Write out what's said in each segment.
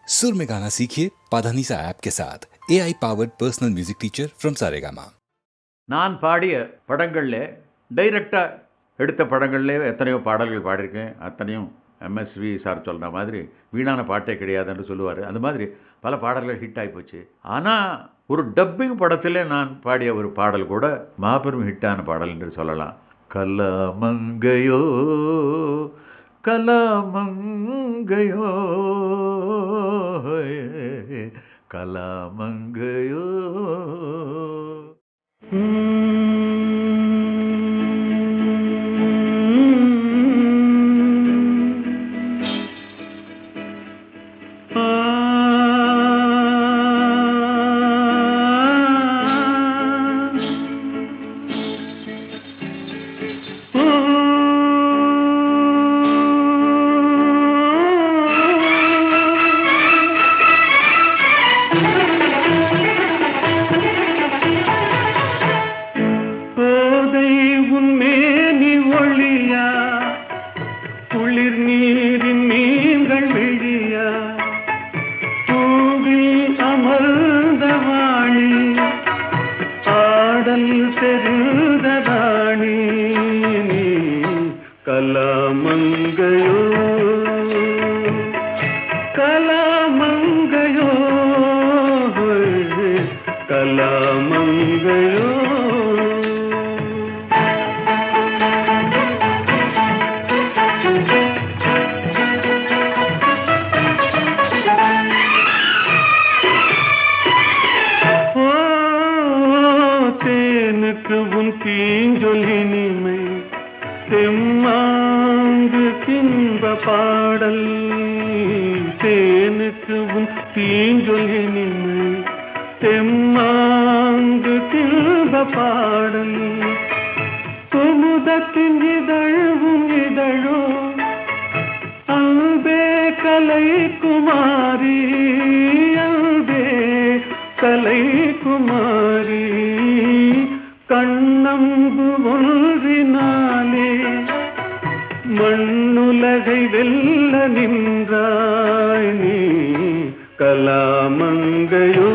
सुर में गाना सीखिए पाधानीसा ऐप के साथ AI powered personal music teacher from Saregama. நான் பாடிய படங்களில் டைரக்டாக எடுத்த படங்கள்லே எத்தனையோ பாடல்கள் பாடியிருக்கேன். அத்தனையும் எம்எஸ்வி சார் சொல்கிற மாதிரி வீணான பாட்டே கிடையாதுன்னு சொல்லுவார். அந்த மாதிரி பல பாடல்கள் ஹிட் ஆகி போச்சு. ஆனால் ஒரு டப்பிங் படத்தில் நான் பாடிய ஒரு பாடல் கூட மாபெரும் ஹிட்டான பாடல் என்று சொல்லலாம். கலாமங்கையோ கலாமங்கையோ கலாமங்கையோ. குளிர் நீரின் மீன்கள் விழியா பூவில் அமர்ந்த வாணி ஆடல் தெரிந்த ராணி கலாமங்கையோ கலாமங்கையோ கலாமங்கையோ. உன் தீஞ்சொலினிமை தெம்மாங்கு கின்ப பாடல் தேனுக்கு உன் தீஞ்சொலினிமை தெம்மாங்கு கின்ப பாடல் குமுதத்தின் இதழும் இதழோ அன்பே கலை குமாரி அன்பே கலை குமாரி கண்ணம்பு ஒன்றினாலே மண்ணுலகை வெல்ல நின்றாய் நீ கலாமங்கையோ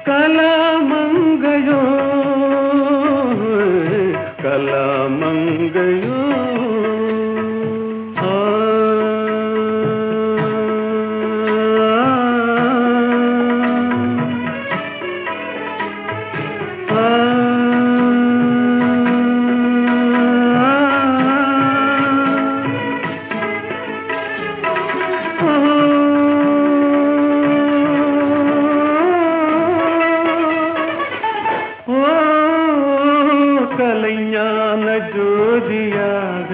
கலாமங்கையோ கலாமங்கையோ. கலைஞான ஜோதியாக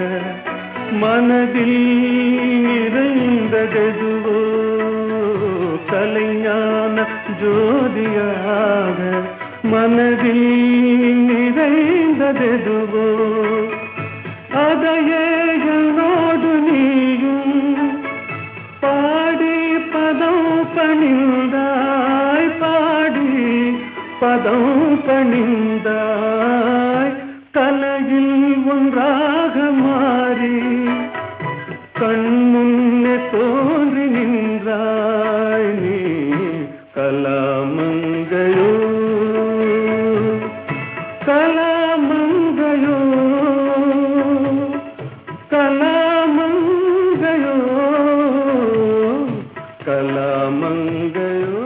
மனதில் நிறைந்ததெதுவோ கலைஞான ஜோதியாக மனதில் நிறைந்ததெதுவோ அதையே என்னோடு நீயும் பாடி பதம் பணிந்தாய் பாடி பதம் பணிந்தாய் தலையில் ஒன்றாக மாறி கண்முன்னே தோன்றி நின்றாய் நீ கலாமங்கையோ கலாமங்கையோ கலாமங்கையோ கலாமங்கையோ.